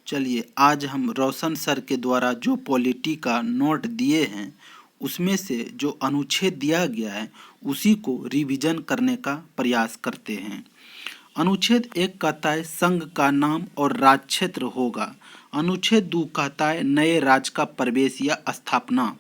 चलिए आज हम रोशन सर के द्वारा जो पॉलिटी का नोट दिए हैं उसमें से जो अनुच्छेद दिया गया है उसी को रिवीजन करने का प्रयास करते हैं। अनुच्छेद 1 कहता है संघ का नाम और राज क्षेत्र होगा। अनुच्छेद 2 कहता है नए राज्य का प्रवेश या स्थापना।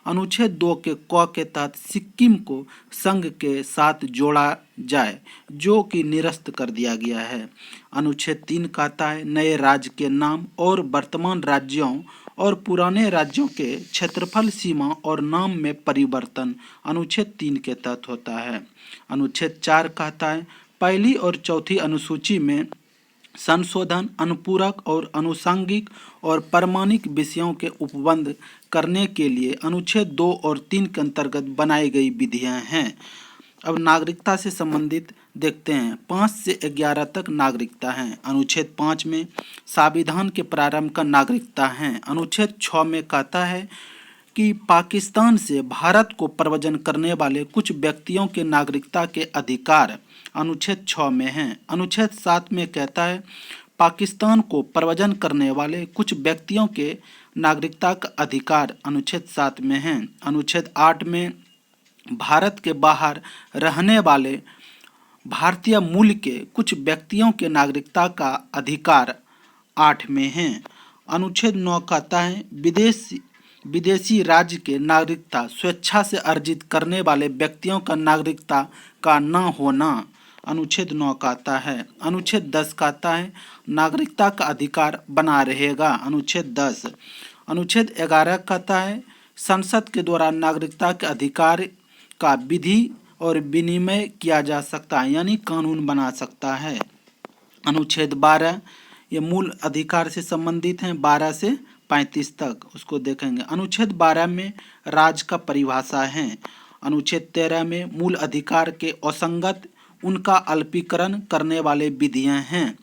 अनुच्छेद 2 के क के तहत सिक्किम को संघ के साथ जोड़ा जाए जो कि निरस्त कर दिया गया है। अनुच्छेद 3 कहता है नए राज्य के नाम और वर्तमान राज्यों और पुराने राज्यों के क्षेत्रफल सीमा और नाम में परिवर्तन अनुच्छेद 3 के तहत होता है। अनुच्छेद 4 कहता है पहली और चौथी अनुसूची में संशोधन अनुपूरक और अनुषंगिक और प्रमाणिक विषयों के उपबंध करने के लिए अनुच्छेद 2 और 3 के अंतर्गत बनाई गई विधियां हैं। अब नागरिकता से संबंधित देखते हैं। 5 से 11 तक नागरिकता है। अनुच्छेद 5 में संविधान के प्रारंभ का नागरिकता है। अनुच्छेद 6 में कहता है कि पाकिस्तान से भारत को प्रव्रजन करने वाले कुछ व्यक्तियों के नागरिकता के अधिकार अनुच्छेद 6 में हैं। अनुच्छेद 7 में कहता है पाकिस्तान को प्रव्रजन करने वाले कुछ व्यक्तियों के नागरिकता का अधिकार अनुच्छेद 7 में हैं। अनुच्छेद 8 में भारत के बाहर रहने वाले भारतीय मूल के कुछ व्यक्तियों के नागरिकता का अधिकार 8 में है। अनुच्छेद 9 कहता है विदेशी राज्य के नागरिकता स्वेच्छा से अर्जित करने वाले व्यक्तियों का नागरिकता का न होना अनुच्छेद 9 कहता है। अनुच्छेद 10 कहता है नागरिकता का अधिकार बना रहेगा अनुच्छेद 10। अनुच्छेद 11 कहता है संसद के द्वारा नागरिकता के अधिकार का विधि और विनिमय किया जा सकता है यानी कानून बना सकता है। अनुच्छेद 12 ये मूल अधिकार से संबंधित हैं 12 से 35 तक उसको देखेंगे। अनुच्छेद 12 में राज्य का परिभाषा है। अनुच्छेद 13 में मूल अधिकार के असंगत उनका अल्पीकरण करने वाले विधियां हैं।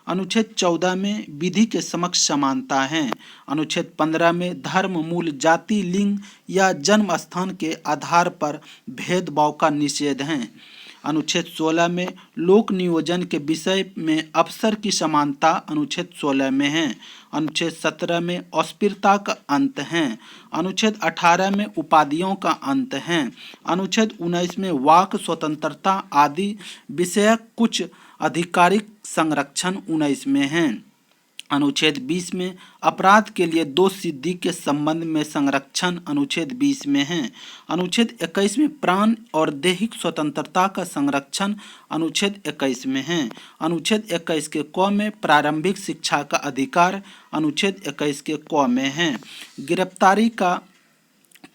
अनुच्छेद 14 में विधि के समक्ष समानता है। अनुच्छेद 15 में धर्म मूल जाति लिंग या जन्म स्थान के आधार पर भेदभाव का निषेध है। अनुच्छेद 16 में लोक नियोजन के विषय में अवसर की समानता अनुच्छेद 16 में है। अनुच्छेद 17 में अस्पृश्यता का अंत है। अनुच्छेद 18 में उपाधियों का अंत है। अनुच्छेद 19 में वाक स्वतंत्रता आदि विषयक कुछ आधिकारिक संरक्षण 19 में है। अनुच्छेद 20 में अपराध के लिए दोष सिद्धि के संबंध में संरक्षण अनुच्छेद 20 में है। अनुच्छेद 21 में प्राण और दैहिक स्वतंत्रता का संरक्षण अनुच्छेद 21 में है। अनुच्छेद 21 के क में प्रारंभिक शिक्षा का अधिकार अनुच्छेद 21 के क में है। गिरफ्तारी का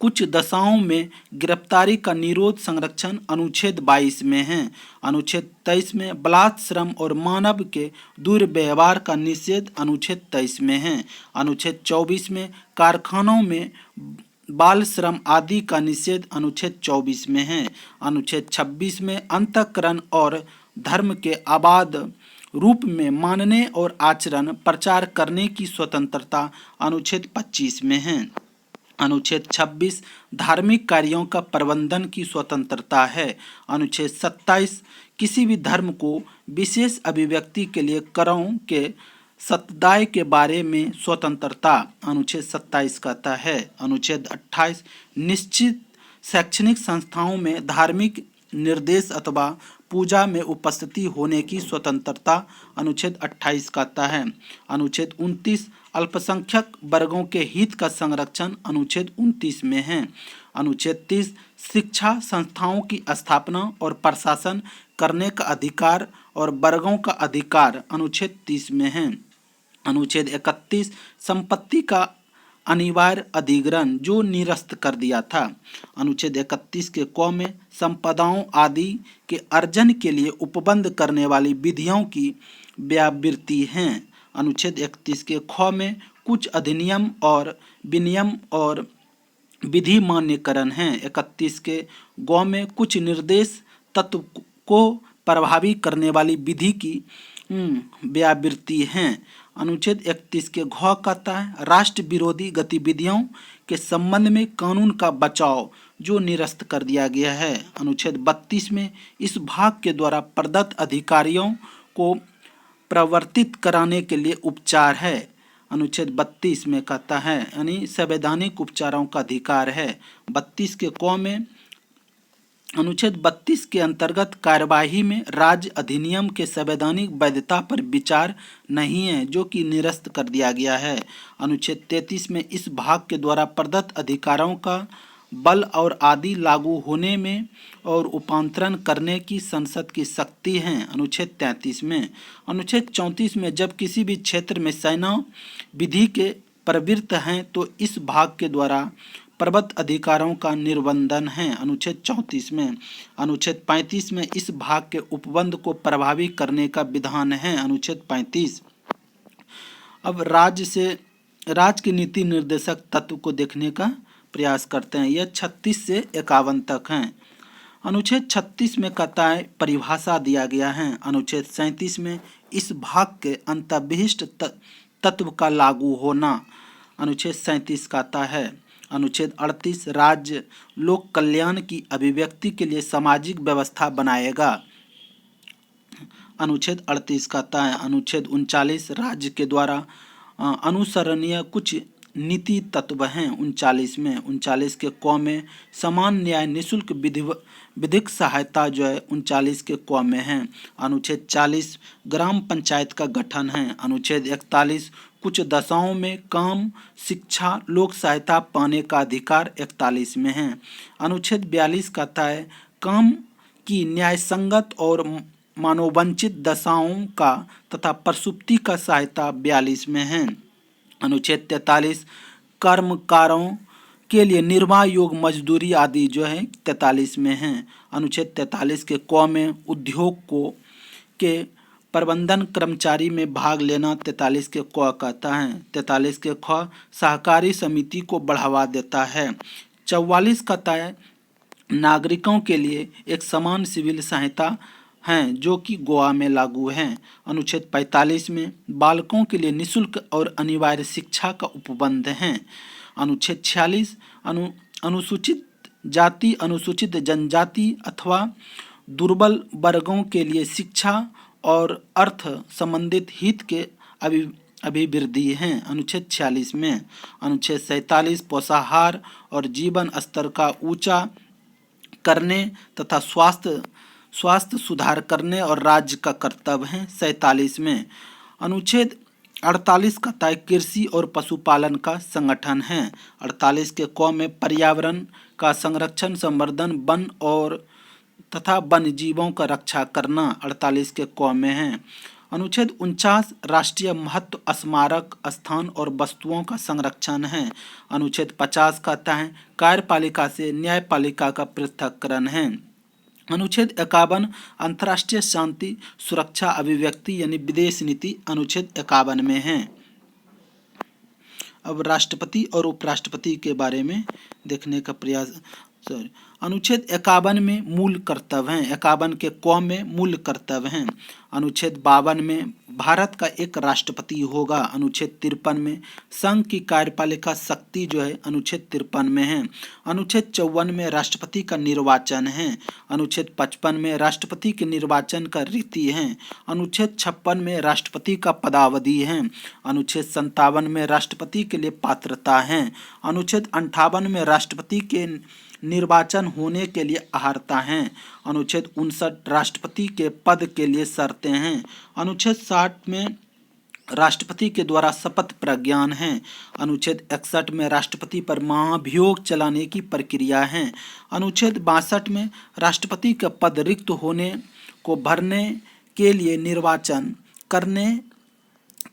कुछ दशाओं में गिरफ्तारी का निरोध संरक्षण अनुच्छेद 22 में है। अनुच्छेद 23 में बलात्कार श्रम और मानव के दुर्व्यवहार का निषेध अनुच्छेद 23 में है। अनुच्छेद 24 में कारखानों में बाल श्रम आदि का निषेध अनुच्छेद 24 में है। अनुच्छेद 26 में अंतःकरण और धर्म के आबाद रूप में मानने और आचरण प्रचार करने की स्वतंत्रता अनुच्छेद 25 में है। अनुच्छेद 26 धार्मिक कार्यों का प्रबंधन की स्वतंत्रता है। अनुच्छेद 27 किसी भी धर्म को विशेष अभिव्यक्ति के लिए करों के समुदाय के बारे में स्वतंत्रता अनुच्छेद 27 कहता है। अनुच्छेद 28 निश्चित शैक्षणिक संस्थाओं में धार्मिक निर्देश अथवा पूजा में उपस्थिति होने की स्वतंत्रता अनुच्छेद 28 कहता है। अनुच्छेद 29 अल्पसंख्यक वर्गों के हित का संरक्षण अनुच्छेद 29 में है। अनुच्छेद 30 शिक्षा संस्थाओं की स्थापना और प्रशासन करने का अधिकार और वर्गों का अधिकार अनुच्छेद 30 में है। अनुच्छेद 31 संपत्ति का अनिवार्य अधिग्रहण जो निरस्त कर दिया था। अनुच्छेद 31 के क में संपदाओं आदि के अर्जन के लिए उपबंध करने वाली विधियों की व्यावृत्ति है। अनुच्छेद 31 के ख में कुछ अधिनियम और विनियम और विधि मान्यकरण है। 31 के ग में कुछ निर्देश तत्व को प्रभावी करने वाली विधि की व्यावृत्ति हैं। अनुच्छेद 31 के घ कहता है राष्ट्र विरोधी गतिविधियों के संबंध में कानून का बचाव जो निरस्त कर दिया गया है। अनुच्छेद 32 में इस भाग के द्वारा प्रदत्त अधिकारियों को प्रवर्तित कराने के लिए उपचार है। अनुच्छेद 32 में कहता है, यानी संवैधानिक उपचारों का अधिकार है। 32 के क में अनुच्छेद 32 के अंतर्गत कार्यवाही में राज्य अधिनियम के संवैधानिक वैधता पर विचार नहीं है, जो कि निरस्त कर दिया गया है। अनुच्छेद 33 में इस भाग के द्वारा प्रदत्त अधिकारों का बल और आदि लागू होने में और उपांतरण करने की संसद की शक्ति है। अनुच्छेद 33 में अनुच्छेद 34 में जब किसी भी क्षेत्र में सेना विधि के प्रवृत्त हैं तो इस भाग के द्वारा प्रदत्त अधिकारों का निर्बंधन है। अनुच्छेद 34 में अनुच्छेद 35 में इस भाग के उपबंध को प्रभावी करने का विधान है। अनुच्छेद 35। अब राज्य की नीति निर्देशक तत्व को देखने का प्रयास करते हैं। यह 36 से 51 तक हैं। अनुच्छेद 36 में कहता है परिभाषा दिया गया है। अनुच्छेद 37 में इस भाग के अंतर्विशिष्ट तत्व का लागू होना। अनुच्छेद 37 कहता है अनुच्छेद 38 राज्य लोक कल्याण की अभिव्यक्ति के लिए सामाजिक व्यवस्था बनाएगा। अनुच्छेद 38 कहता है अनुच्छेद 39 राज्य के द्वारा अनुसरणीय कुछ नीति तत्व हैं। 39 में 39 के क में समान न्याय निःशुल्क विधिक सहायता जो है 39 के क में है। अनुच्छेद 40 ग्राम पंचायत का गठन है। अनुच्छेद 41 कुछ दशाओं में काम, शिक्षा, लोक सहायता पाने का अधिकार 41 में है। अनुच्छेद 42 कहता है काम की न्याय संगत और मानववंचित दशाओं का तथा प्रसूति का सहायता 42 में है। अनुच्छेद 43 कर्मकारों के लिए निर्वाह योग मजदूरी आदि जो है 43 में है। अनुच्छेद 43 के क में उद्योग के प्रबंधन कर्मचारी में भाग लेना 43 के क कहता है। 43 के ख सहकारी समिति को बढ़ावा देता है। 44 कहता है नागरिकों के लिए एक समान सिविल सहायता हैं जो कि गोवा में लागू हैं। अनुच्छेद 45 में बालकों के लिए निःशुल्क और अनिवार्य शिक्षा का उपबंध है। अनुच्छेद 46 अनुसूचित जाति, अनुसूचित जनजाति अथवा दुर्बल वर्गों के लिए शिक्षा और अर्थ संबंधित हित के अभिवृद्धि हैं। अनुच्छेद 46 में अनुच्छेद 47 पोषाहार और जीवन स्तर का ऊंचा करने तथा स्वास्थ्य सुधार करने और राज्य का कर्तव्य है। 47 में अनुच्छेद 48 कहता है कृषि और पशुपालन का संगठन है। 48 के क में पर्यावरण का संरक्षण, संवर्धन, वन और तथा वन्य जीवों का रक्षा करना 48 के क में है। अनुच्छेद 49 राष्ट्रीय महत्व स्मारक स्थान और वस्तुओं का संरक्षण है। अनुच्छेद 50 कहता है कार्यपालिका से न्यायपालिका का पृथक्करण है। अनुच्छेद 51 अंतर्राष्ट्रीय शांति सुरक्षा अभिव्यक्ति यानी विदेश नीति अनुच्छेद 51 में है। अब राष्ट्रपति और उपराष्ट्रपति के बारे में देखने का प्रयास अनुच्छेद 51 में मूल कर्तव्य हैं। 51 के क में मूल कर्तव्य हैं। अनुच्छेद 52 में भारत का एक राष्ट्रपति होगा। अनुच्छेद 53 में संघ की कार्यपालिका शक्ति जो है अनुच्छेद 53 में है। अनुच्छेद 54 में राष्ट्रपति का निर्वाचन है। अनुच्छेद 55 में राष्ट्रपति के निर्वाचन का रीति है। अनुच्छेद 56 में राष्ट्रपति का पदावधि है। अनुच्छेद 57 में राष्ट्रपति के लिए पात्रता है। अनुच्छेद 58 में राष्ट्रपति के निर्वाचन होने के लिए अहर्ता हैं। अनुच्छेद 59 राष्ट्रपति के पद के लिए शर्तें हैं। अनुच्छेद 60 में राष्ट्रपति के द्वारा शपथ प्रज्ञान है। अनुच्छेद 61 में राष्ट्रपति पर महाभियोग चलाने की प्रक्रिया है। अनुच्छेद 62 में राष्ट्रपति का पद रिक्त होने को भरने के लिए निर्वाचन करने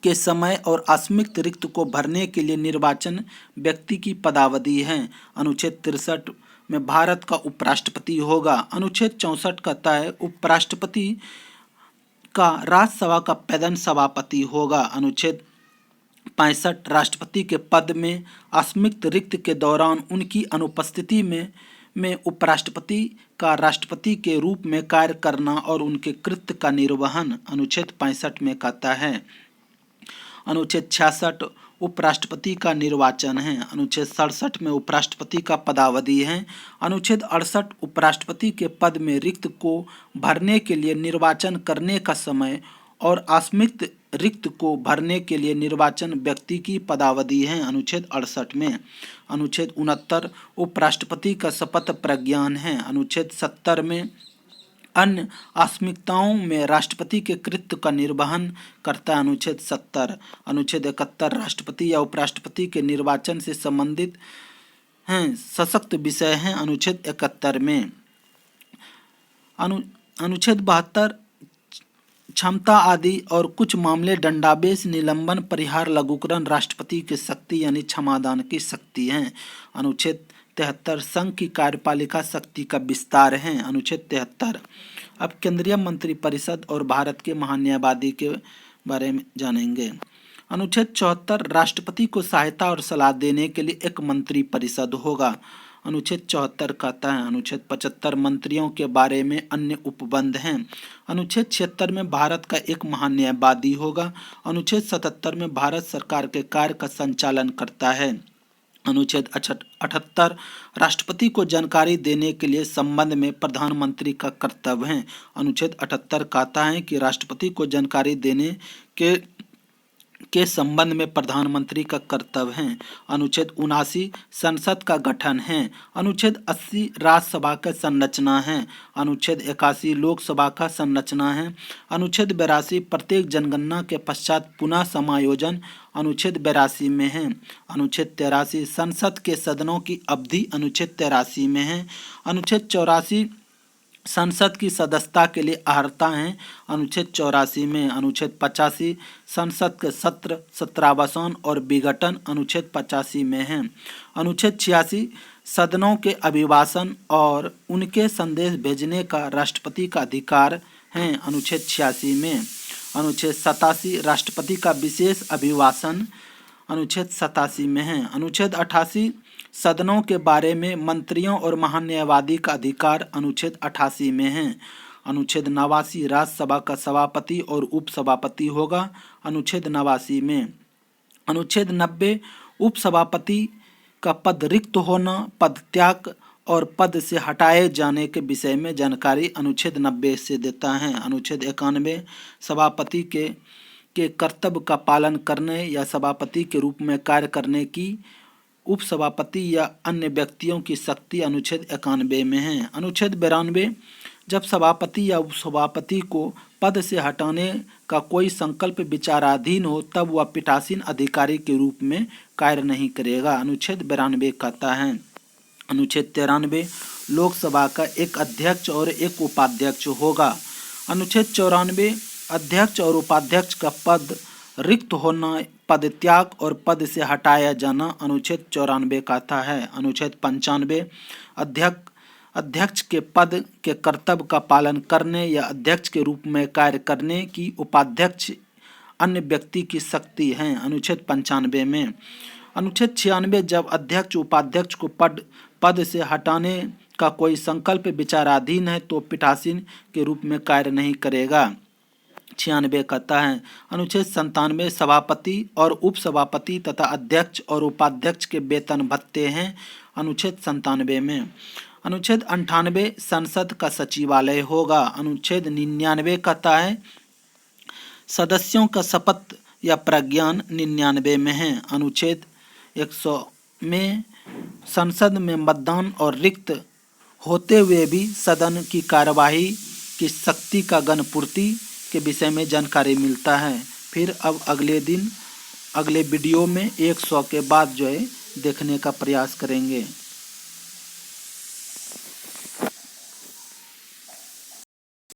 के समय और असीमित रिक्त को भरने के लिए निर्वाचन व्यक्ति की पदावधि है। अनुच्छेद 63 में भारत का उपराष्ट्रपति होगा। अनुच्छेद 64 कहता है उपराष्ट्रपति का राज्यसभा का प्रधान सभापति होगा। अनुच्छेद 65 राष्ट्रपति के पद में असीमित रिक्त के दौरान उनकी अनुपस्थिति में उपराष्ट्रपति का राष्ट्रपति के रूप में कार्य करना और उनके कृत्य का निर्वहन अनुच्छेद 65 में कहता है। अनुच्छेद 66 उपराष्ट्रपति का निर्वाचन है। अनुच्छेद 67 में उपराष्ट्रपति का पदावधि है। अनुच्छेद 68 उपराष्ट्रपति के पद में रिक्त को भरने के लिए निर्वाचन करने का समय और असीमित रिक्त को भरने के लिए निर्वाचन व्यक्ति की पदावधि है। अनुच्छेद 68 में। अनुच्छेद 69 उपराष्ट्रपति का शपथ प्रज्ञान है। अनुच्छेद 70 में अन्य आकस्मिकताओं में राष्ट्रपति के कृत्य का निर्वहन करता है। अनुच्छेद 70। अनुच्छेद 71 राष्ट्रपति या उपराष्ट्रपति के निर्वाचन से संबंधित हैं सशक्त विषय हैं। अनुच्छेद 71 में। अनुच्छेद 72 क्षमता आदि और कुछ मामले दंडादेश, निलंबन, परिहार, लघुकरण राष्ट्रपति की शक्ति यानी क्षमादान की शक्ति हैं। अनुच्छेद 73 संघ की कार्यपालिका शक्ति का विस्तार है। अनुच्छेद 73। अब केंद्रीय मंत्रिपरिषद और भारत के महान्यायवादी के बारे में जानेंगे। अनुच्छेद 74 राष्ट्रपति को सहायता और सलाह देने के लिए एक मंत्रिपरिषद होगा। अनुच्छेद 74 कहता है। अनुच्छेद 75 मंत्रियों के बारे में अन्य उपबंध हैं। अनुच्छेद 76 में भारत का एक महान्यायवादी होगा। अनुच्छेद 77 में भारत सरकार के कार्य का संचालन करता है। अनुच्छेद 78 राष्ट्रपति को जानकारी देने के लिए संबंध में प्रधानमंत्री का कर्तव्य है। अनुच्छेद 78 कहता है कि राष्ट्रपति को जानकारी देने के संबंध में प्रधानमंत्री का कर्तव्य है। अनुच्छेद 79 संसद का गठन है। अनुच्छेद 80 राज्यसभा का संरचना है। अनुच्छेद 81 लोकसभा का संरचना है। अनुच्छेद 82 प्रत्येक जनगणना के पश्चात पुनः समायोजन अनुच्छेद 82 में है। अनुच्छेद 83 संसद के सदनों की अवधि अनुच्छेद 83 में है। अनुच्छेद 84 संसद की सदस्यता के लिए अर्हता है। अनुच्छेद 84 में। अनुच्छेद 85 संसद के सत्र, सत्रावसान और विघटन अनुच्छेद 85 में है। अनुच्छेद 86 सदनों के अभिभाषण और उनके संदेश भेजने का राष्ट्रपति का अधिकार है। अनुच्छेद 86 में। अनुच्छेद 87 राष्ट्रपति का विशेष अभिभाषण अनुच्छेद 87 में है। अनुच्छेद 88 सदनों के बारे में मंत्रियों और महान्यायवादी का अधिकार अनुच्छेद 88 में है। अनुच्छेद 89 राज्यसभा का सभापति और उपसभापति होगा अनुच्छेद 89 में। अनुच्छेद 90 उपसभापति का पद रिक्त होना, पद त्याग और पद से हटाए जाने के विषय में जानकारी अनुच्छेद 90 से देता है। अनुच्छेद 91 सभापति के कर्तव्य का पालन करने या सभापति के रूप में कार्य करने की उपसभापति या अन्य व्यक्तियों की शक्ति अनुच्छेद 91 में है। अनुच्छेद 92 जब सभापति या उपसभापति को पद से हटाने का कोई संकल्प विचाराधीन हो तब वह पीठासीन अधिकारी के रूप में कार्य नहीं करेगा। अनुच्छेद 92 कहता है। अनुच्छेद 93 लोकसभा का एक अध्यक्ष और एक उपाध्यक्ष होगा। अनुच्छेद 94 अध्यक्ष और उपाध्यक्ष का पद रिक्त होना, पद त्याग और पद से हटाया जाना अनुच्छेद 94 कहता है। अनुच्छेद 95 अध्यक्ष के पद के कर्तव्य का पालन करने या अध्यक्ष के रूप में कार्य करने की उपाध्यक्ष अन्य व्यक्ति की शक्ति है अनुच्छेद 95 में। अनुच्छेद 96 जब अध्यक्ष उपाध्यक्ष को पद से हटाने का कोई संकल्प विचाराधीन है तो पीठासीन के रूप में कार्य नहीं करेगा। 96 कहता है। अनुच्छेद 97 सभापति और उपसभापति तथा अध्यक्ष और उपाध्यक्ष के वेतन भत्ते हैं अनुच्छेद 97 में। अनुच्छेद 98 संसद का सचिवालय होगा। अनुच्छेद 99 कहता है सदस्यों का शपथ या प्रज्ञान 99 में है। अनुच्छेद 100 में संसद में मतदान और रिक्त होते हुए भी सदन की कार्यवाही की शक्ति का गणपूर्ति के विषय में जानकारी मिलता है। फिर अब अगले वीडियो में 100 के बाद देखने का प्रयास करेंगे।